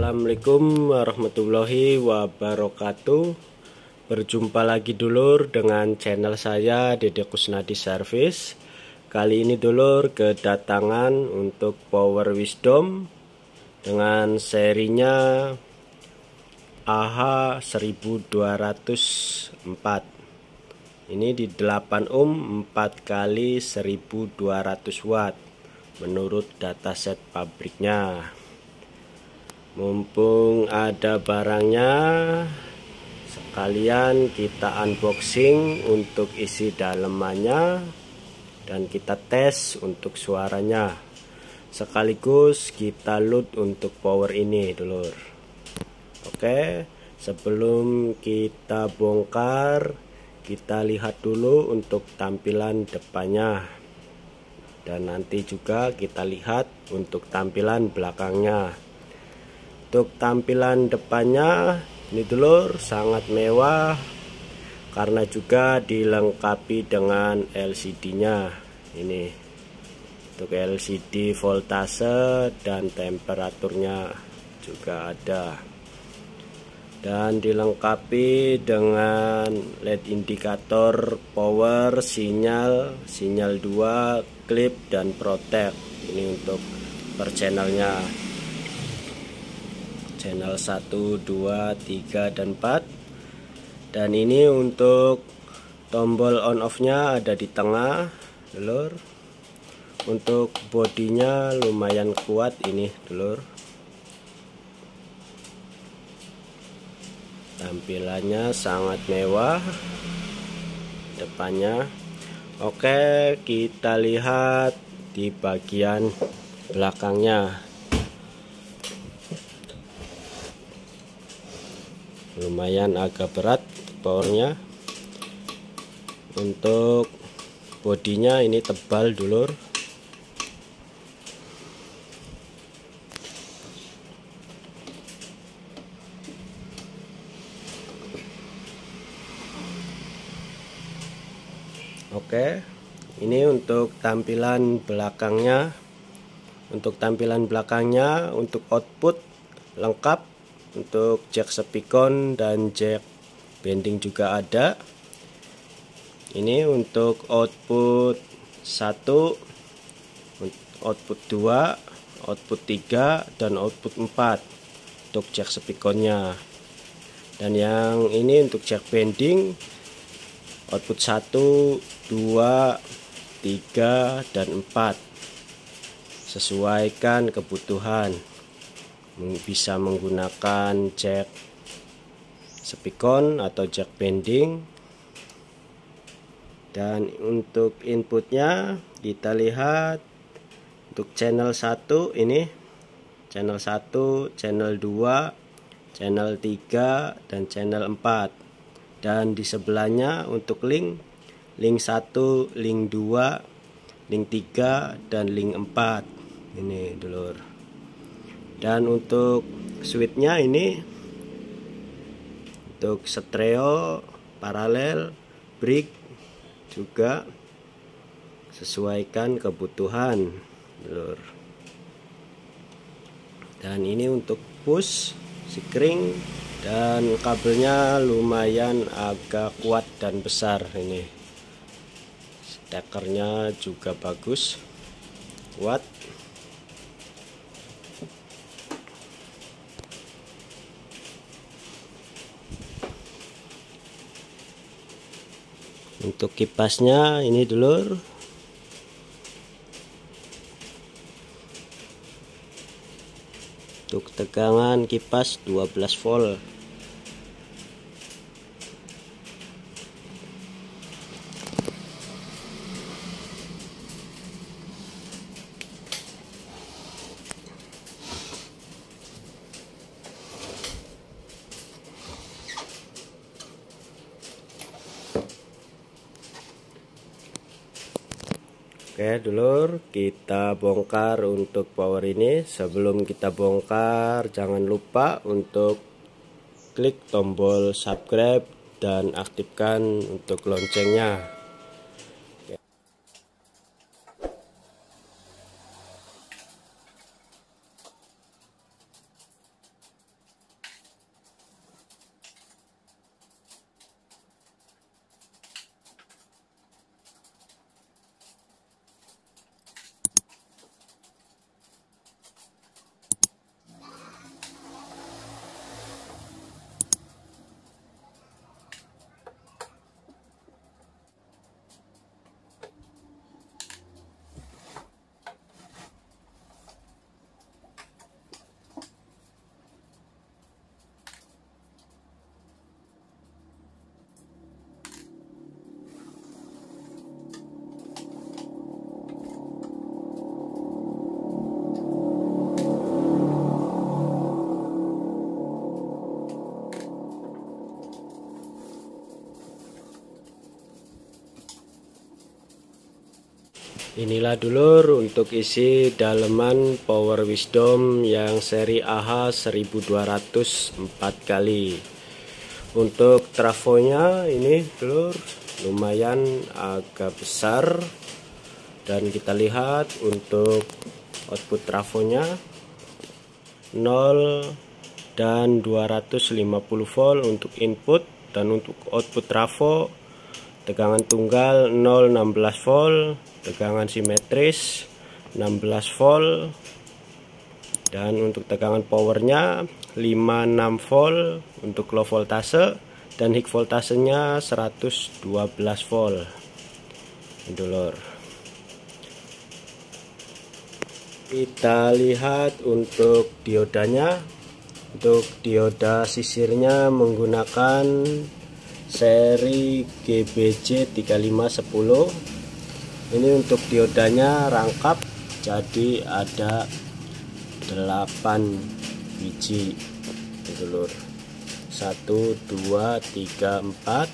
Assalamualaikum warahmatullahi wabarakatuh. Berjumpa lagi dulur dengan channel saya Dede Kusnadi Service. Kali ini dulur kedatangan untuk Power Wisdom dengan serinya AH 1204. Ini di 8 ohm 4 kali 1200 watt menurut dataset pabriknya. Mumpung ada barangnya, sekalian kita unboxing untuk isi dalemannya dan kita tes untuk suaranya, sekaligus kita load untuk power ini dulur. Oke, sebelum kita bongkar, kita lihat dulu untuk tampilan depannya, dan nanti juga kita lihat untuk tampilan belakangnya. Untuk tampilan depannya ini dulur sangat mewah karena juga dilengkapi dengan LCD-nya. Ini untuk LCD voltase dan temperaturnya juga ada, dan dilengkapi dengan LED indikator power, sinyal 2, clip dan protect. Ini untuk per channelnya, channel 1, 2, 3 dan 4. Dan ini untuk tombol on off nya ada di tengah dulur. Untuk bodinya lumayan kuat ini dulur. Tampilannya sangat mewah depannya. Oke, kita lihat di bagian belakangnya. Lumayan agak berat powernya. Untuk bodinya ini tebal dulur. Oke, ini untuk tampilan belakangnya. Untuk tampilan belakangnya, untuk output lengkap, untuk jack speakon dan jack bending juga ada. Ini untuk output 1, output 2, output 3 dan output 4 untuk jack speakonnya. Dan yang ini untuk jack bending output 1, 2, 3 dan 4. Sesuaikan kebutuhan. Bisa menggunakan jack speakon atau jack bending. Dan untuk inputnya kita lihat untuk channel 1 ini, channel 1, channel 2, channel 3 dan channel 4. Dan di sebelahnya untuk link 1, link 2, link 3 dan link 4 ini dulur. Dan untuk switchnya ini untuk stereo, paralel, brick juga sesuaikan kebutuhan dulur. Dan ini untuk push, sikring, dan kabelnya lumayan agak kuat dan besar ini. Stekernya juga bagus, kuat. Untuk kipasnya ini dulur. Untuk tegangan kipas 12 volt. Oke dulur, kita bongkar untuk power ini. Sebelum kita bongkar, jangan lupa untuk klik tombol subscribe dan aktifkan untuk loncengnya. Inilah dulur untuk isi daleman Power Wisdom yang seri AH 1204 kali. Untuk trafonya ini dulur lumayan agak besar, dan kita lihat untuk output trafonya 0 dan 250 volt untuk input, dan untuk output trafo tegangan tunggal 0,16 volt, tegangan simetris 16 volt, dan untuk tegangan powernya 56 volt untuk low voltase, dan high voltasenya 112 volt. Ini dulur. Kita lihat untuk diodanya. Untuk dioda sisirnya menggunakan seri GBJ 3510. Ini untuk diodanya rangkap, jadi ada 8 biji dulur. 1 2 3 4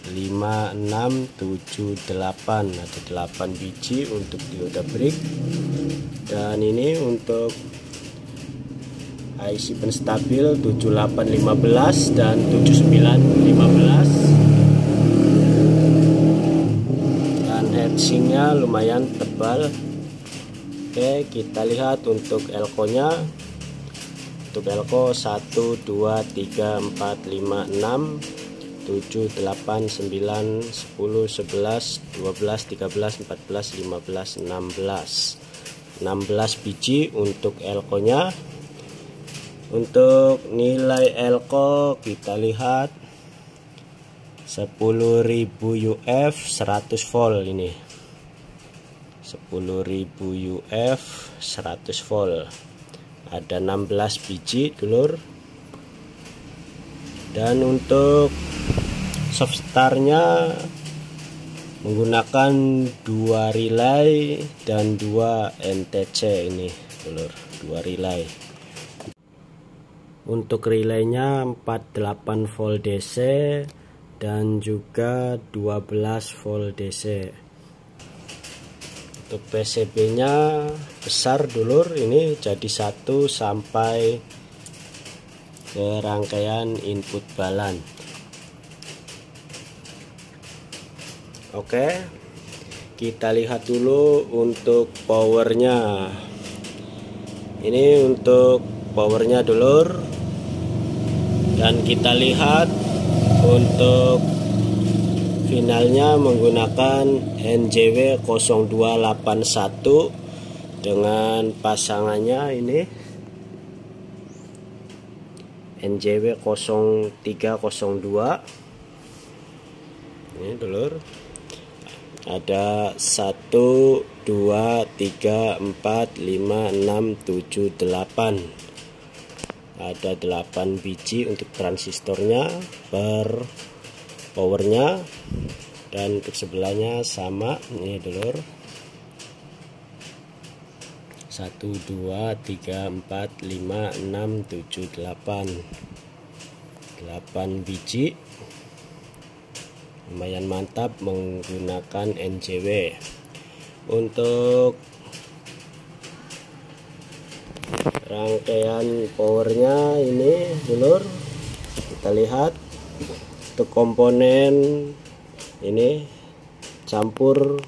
5 6 7 8, ada 8 biji untuk dioda break. Dan ini untuk IC penstabil 7815 dan 7915, dan heatsinknya lumayan tebal. Oke, kita lihat untuk elko nya. Untuk elko 1 2 3 4 5 6 7 8 9 10 11 12 13 14 15 16 biji untuk elko nya. Untuk nilai elko kita lihat 10.000 UF 100 volt. Ini 10.000 UF 100 volt, ada 16 biji dulur. Dan untuk soft startnya menggunakan 2 relay dan 2 NTC. Ini dulur, 2 relay. Untuk relaynya 48 volt DC dan juga 12 volt DC. Untuk PCB nya besar dulur, ini jadi 1 sampai ke rangkaian input balan. Oke, kita lihat dulu untuk powernya. Ini untuk powernya dulur, dan kita lihat untuk finalnya menggunakan NJW 0281 dengan pasangannya ini NJW 0302. Ini dulur, ada 1 2 3 4 5 6 7 8, ada 8 biji untuk transistornya per powernya. Dan untuk sebelahnya sama, ini dulur, 1 2 3 4 5 6 7 8 biji. Lumayan mantap menggunakan NJW. Untuk rangkaian powernya ini dulur, kita lihat untuk komponen ini campur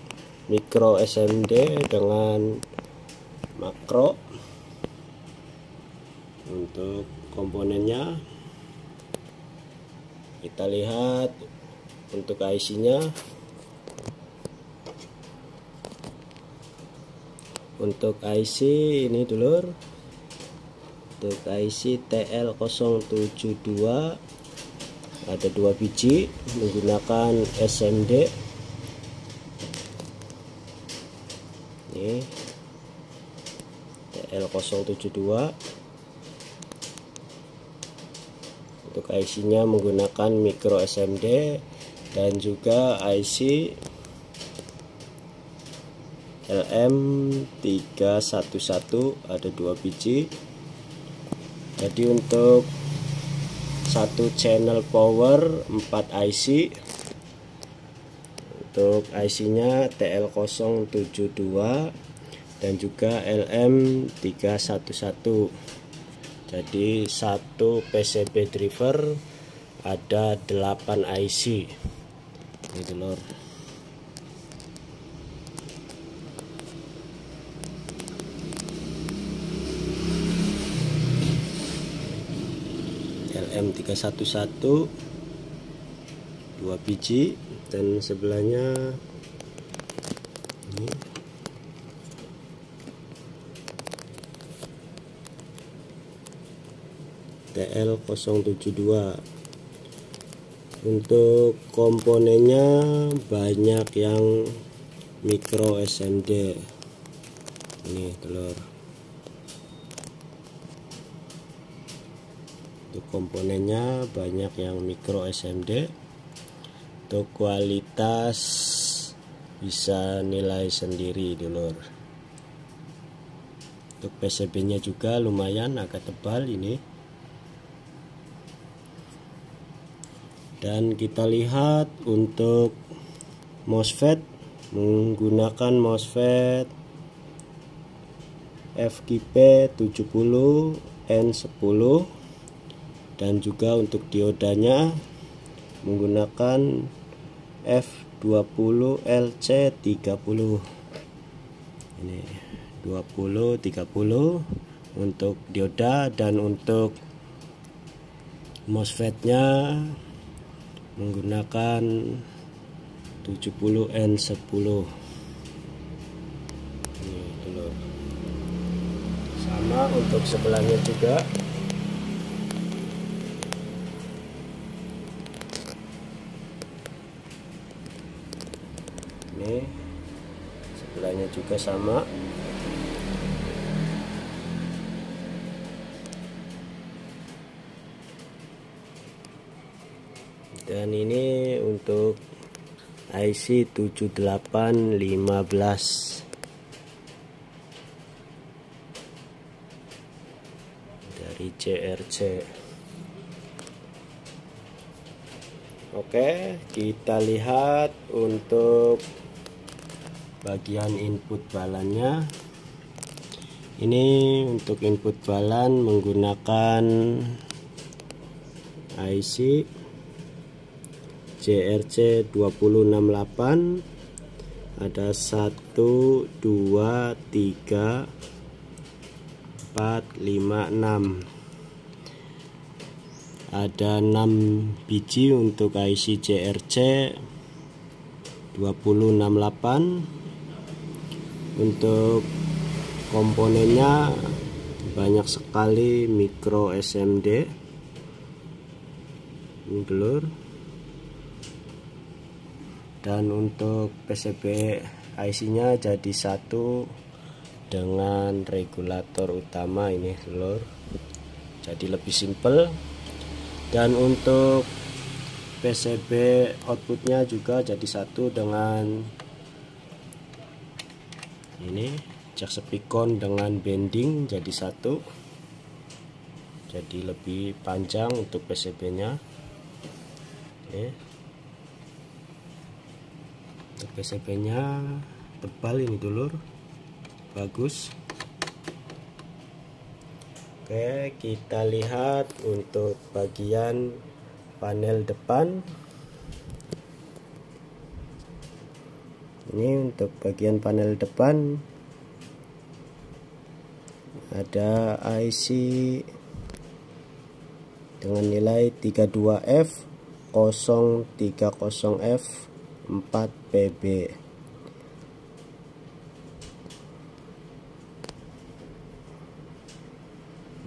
micro SMD dengan makro. Untuk komponennya kita lihat untuk IC nya. Untuk IC ini dulur, untuk IC TL072 ada 2 biji menggunakan SMD. Ini TL072. Untuk IC nya menggunakan micro SMD, dan juga IC LM311 ada 2 biji. Jadi untuk satu channel power 4 IC. Untuk IC-nya TL072 dan juga LM311. Jadi satu PCB driver ada 8 IC. Ini telur. LM311 2 biji, dan sebelahnya ini TL072. Untuk komponennya banyak yang micro SMD. Ini telur. Untuk komponennya banyak yang micro SMD. Untuk kualitas bisa nilai sendiri dulur. Untuk PCB nya juga lumayan agak tebal ini. Dan kita lihat untuk MOSFET, menggunakan MOSFET FQP70N10, dan juga untuk diodanya menggunakan F20LC30. Ini 2030 untuk dioda, dan untuk MOSFET-nya menggunakan 70N10. Ini telur. Sama untuk sebelahnya juga. Ini sebelahnya juga sama. Dan ini untuk IC 7815 dari CRC. Oke, kita lihat untuk bagian input balannya. Ini untuk input balan menggunakan IC CRC 2068. Ada 1 2 3 4 5 6. Ada 6 biji untuk IC CRC 2068. Untuk komponennya banyak sekali micro SMD. Ini telur. Dan untuk PCB IC-nya jadi satu dengan regulator utama ini telur. Jadi lebih simple. Dan untuk PCB outputnya juga jadi satu dengan ini jack spikon dengan bending jadi satu. Jadi lebih panjang untuk PCB nya. Oke. Untuk PCB nya tebal ini dulur, bagus. Oke, kita lihat untuk bagian panel depan. Ini untuk bagian panel depan ada IC dengan nilai 32F 030F 4PB.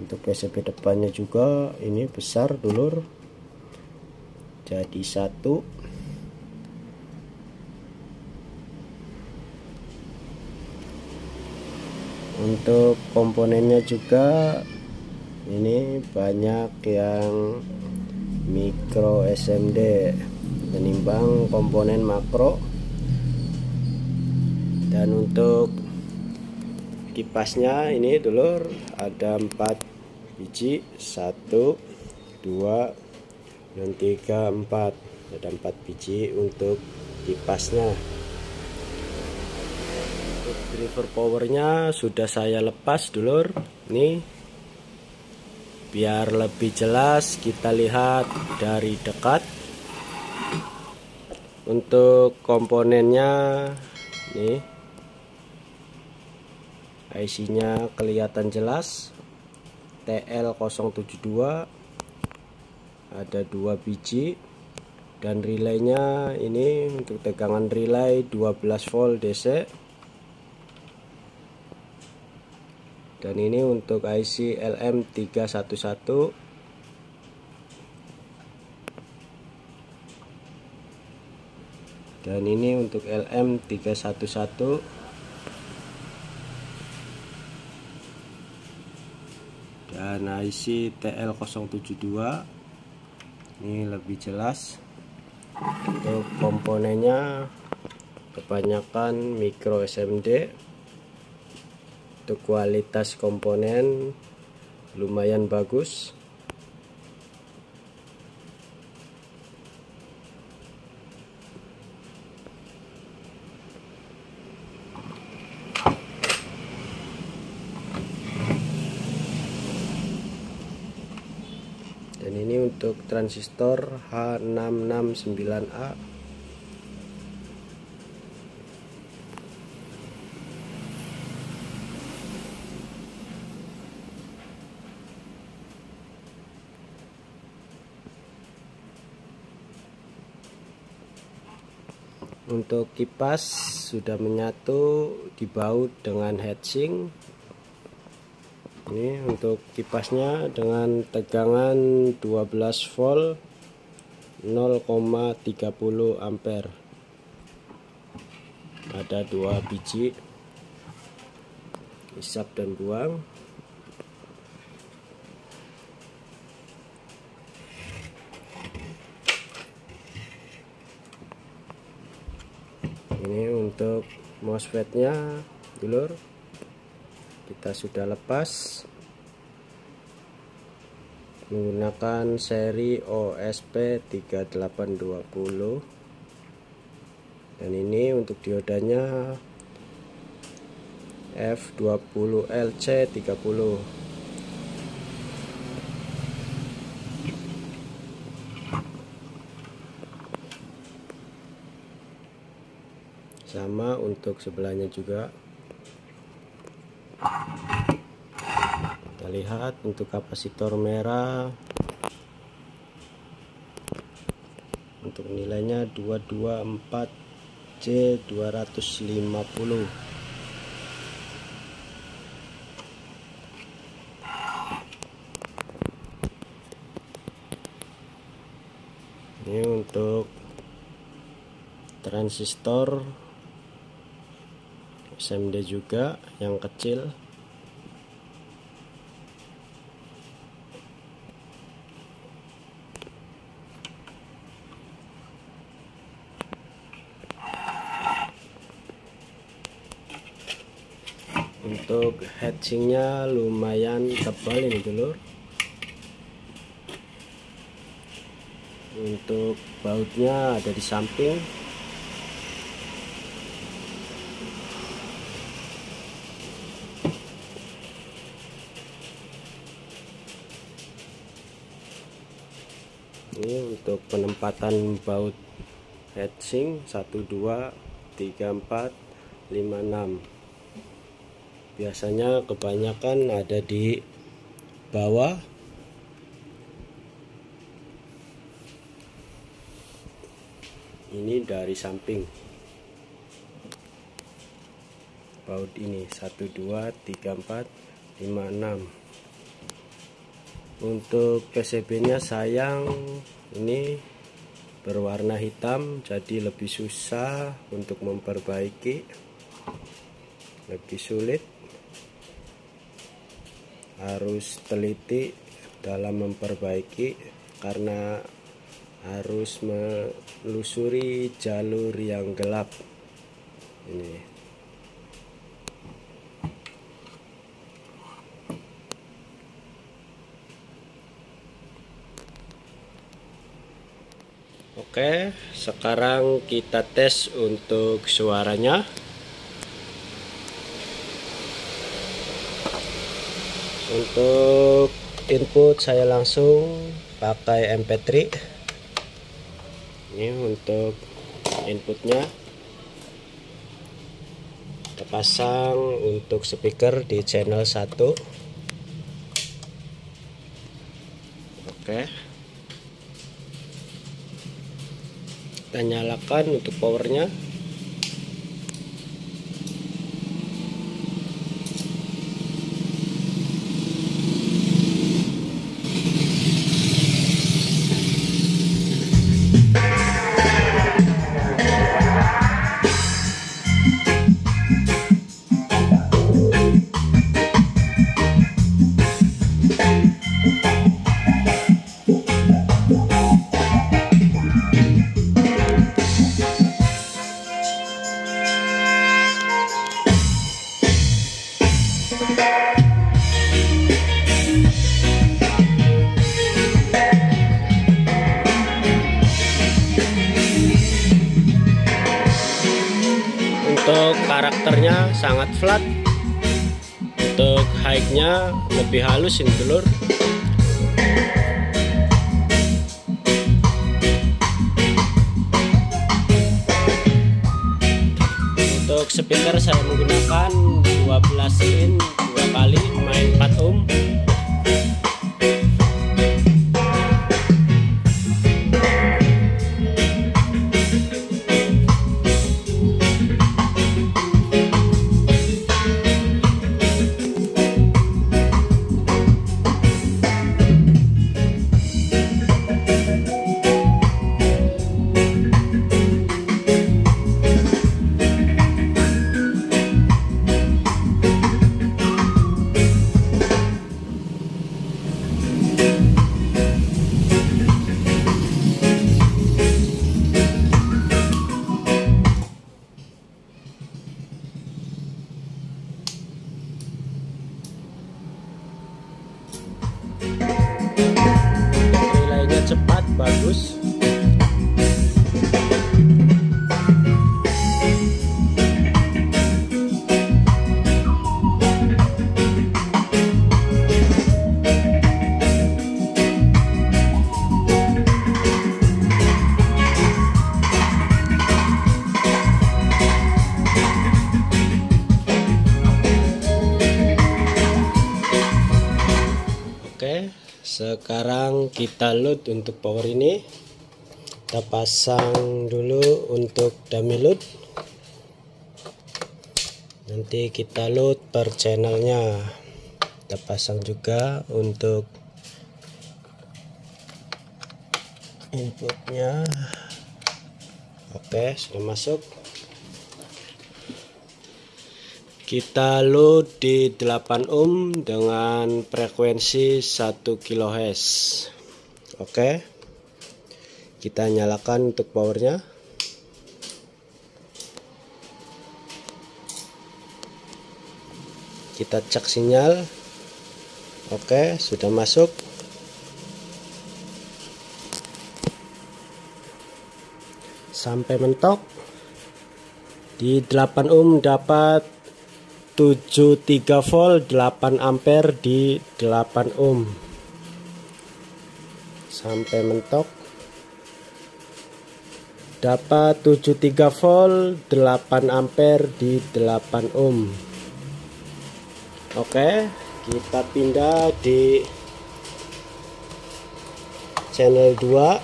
Untuk PCB depannya juga ini besar dulur, jadi satu. Untuk komponennya juga ini banyak yang micro SMD menimbang komponen makro. Dan untuk kipasnya ini dulur ada 4 biji, 1 2 dan 3 4. Ada 4 biji untuk kipasnya. Untuk driver powernya sudah saya lepas dulur. Nih, biar lebih jelas kita lihat dari dekat. Untuk komponennya nih, IC-nya kelihatan jelas, TL072, ada 2 biji, dan relaynya ini untuk tegangan relay 12 volt DC, dan ini untuk IC LM311. Dan ini untuk LM311. Dan IC TL072 ini lebih jelas. Untuk komponennya kebanyakan micro SMD. Untuk kualitas komponen lumayan bagus. Dan ini untuk transistor H669A. Untuk kipas sudah menyatu dibaut dengan heatsink. Ini untuk kipasnya dengan tegangan 12 volt 0,30 ampere. Ada 2 biji, isap dan buang. Ini untuk MOSFET-nya dulur, kita sudah lepas menggunakan seri OSP3820. Dan ini untuk diodanya F20LC30. Sama untuk sebelahnya juga. Kita lihat untuk kapasitor merah, untuk nilainya 224J250. Ini untuk transistor SMD juga yang kecil. Untuk heatsinknya lumayan tebal ini dulur. Untuk bautnya ada di samping. Ini untuk penempatan baut heatsink 1, 2, 3, 4, 5, 6. Biasanya kebanyakan ada di bawah. Ini dari samping. Baut ini 1, 2, 3, 4, 5, 6. Untuk PCB-nya sayang ini berwarna hitam, jadi lebih susah untuk memperbaiki, lebih sulit. Harus teliti dalam memperbaiki karena harus menelusuri jalur yang gelap ini. Oke, sekarang kita tes untuk suaranya. Untuk input saya langsung pakai MP3. Ini untuk inputnya. Kita pasang untuk speaker di channel 1. Oke. Kita nyalakan untuk powernya. Untuk karakternya sangat flat. Untuk high-nya lebih halus ini dulur. Untuk speaker saya menggunakan 12 in 2 kali main 4 ohm. Nilainya cepat, bagus. Oke, sekarang kita load untuk power ini. Kita pasang dulu untuk dummy load. Nanti kita load per channelnya. Kita pasang juga untuk inputnya. Oke, sudah masuk. Kita load di 8 ohm dengan frekuensi 1 kHz. Oke. Kita nyalakan untuk powernya. Kita cek sinyal. Oke, sudah masuk. Sampai mentok. Di 8 ohm dapat 73 volt 8 ampere di 8 ohm. Sampai mentok dapat 73 volt 8 ampere di 8 ohm. Oke, kita pindah di channel 2.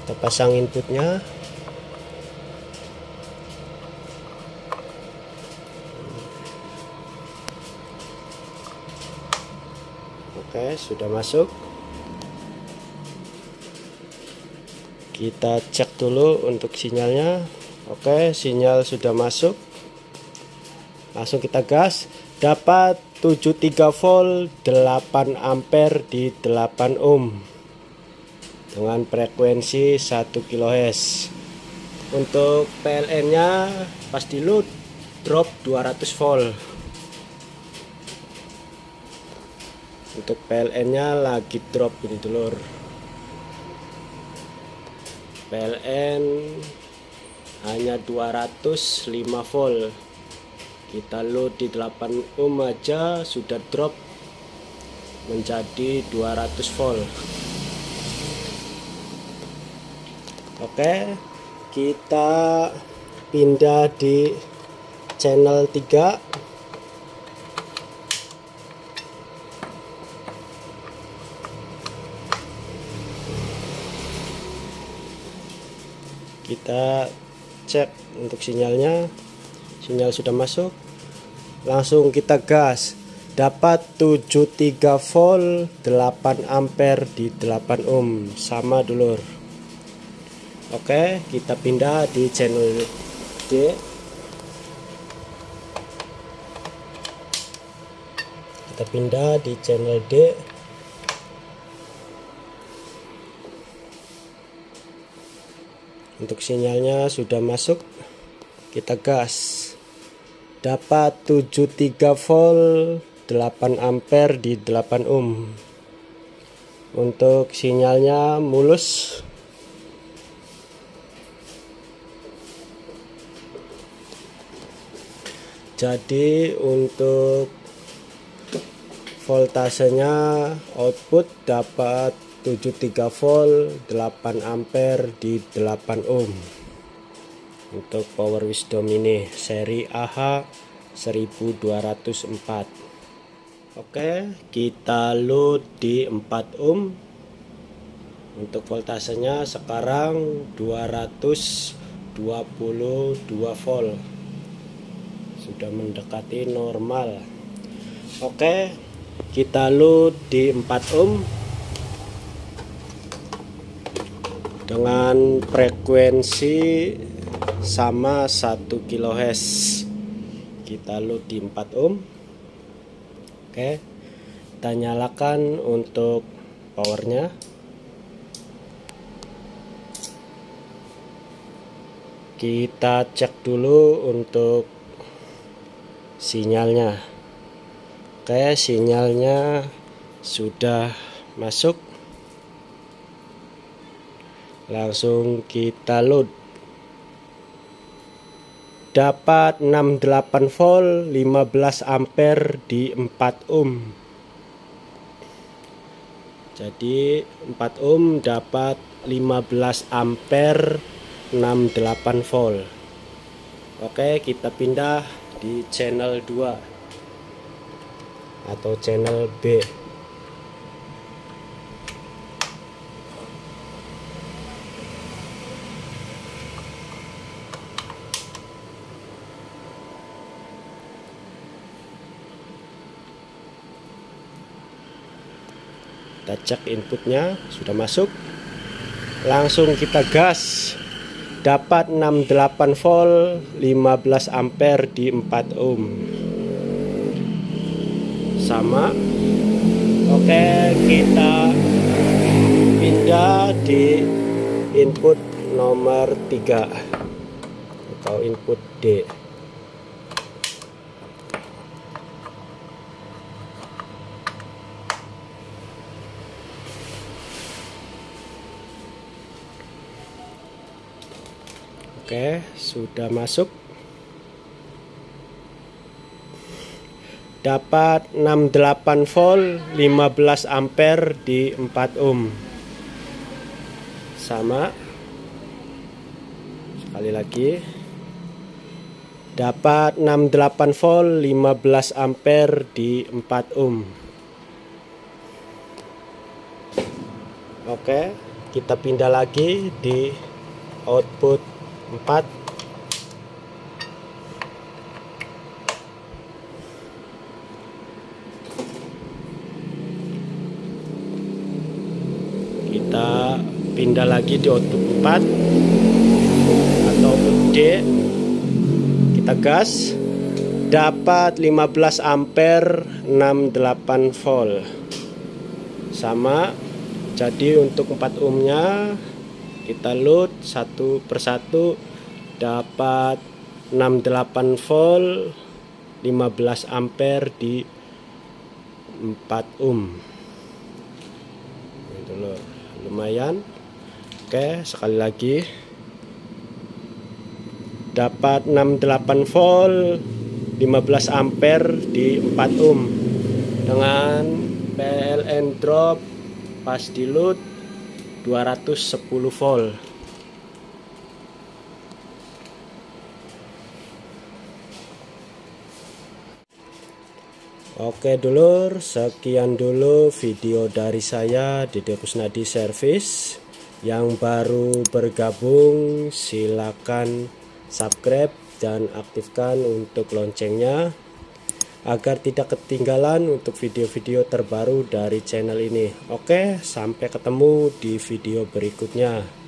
Kita pasang inputnya. Oke, sudah masuk. Kita cek dulu untuk sinyalnya. Oke, sinyal sudah masuk. Langsung kita gas. Dapat 73 volt 8 ampere di 8 ohm dengan frekuensi 1 kHz. Untuk PLN nya pas di load drop 200 volt. Untuk PLN nya lagi drop ini dulur. PLN hanya 205 volt. Kita load di 8 ohm aja sudah drop menjadi 200 volt. Oke, kita pindah di channel 3. Kita cek untuk sinyalnya. Sinyal sudah masuk. Langsung kita gas. Dapat 73 volt 8 ampere di 8 ohm. Sama dulur. Oke, kita pindah di channel D. Kita pindah di channel D. Untuk sinyalnya sudah masuk. Kita gas. Dapat 73 volt 8 ampere di 8 ohm. Untuk sinyalnya mulus. Jadi untuk voltasenya output dapat 73 volt 8 ampere di 8 ohm. Untuk Power Wisdom ini seri AH 1204. Oke, kita load di 4 ohm. Untuk voltasenya sekarang 222 volt. Sudah mendekati normal. Oke, kita load di 4 ohm dengan frekuensi sama 1 kHz. Kita load di 4 ohm. Oke, kita nyalakan untuk powernya. Kita cek dulu untuk sinyalnya. Oke, sinyalnya sudah masuk. Langsung kita load. Dapat 68 volt 15 ampere di 4 ohm. Jadi 4 ohm dapat 15 ampere 68 volt. Oke, kita pindah di channel 2 atau channel B. Kita cek inputnya sudah masuk. Langsung kita gas. Dapat 68 volt 15 ampere di 4 ohm. Sama. Oke, kita pindah di input nomor 3 atau input D. Oke, sudah masuk. Dapat 68 volt 15 ampere di 4 ohm. Sama. Sekali lagi. Dapat 68 volt 15 ampere di 4 ohm. Oke, kita pindah lagi di output 4. Kita pindah lagi di output 4 atau output D. Kita gas. Dapat 15 ampere 68 volt. Sama. Jadi untuk 4 ohmnya kita load satu persatu. Dapat 68 volt 15 ampere di 4 ohm. Ini dulu, lumayan. Oke, sekali lagi. Dapat 68 volt 15 ampere di 4 ohm dengan PLN drop pas di load 210 volt. Oke dulur, sekian dulu video dari saya Dede Kusnadi Service. Yang baru bergabung silakan subscribe dan aktifkan untuk loncengnya agar tidak ketinggalan untuk video-video terbaru dari channel ini. Oke, sampai ketemu di video berikutnya.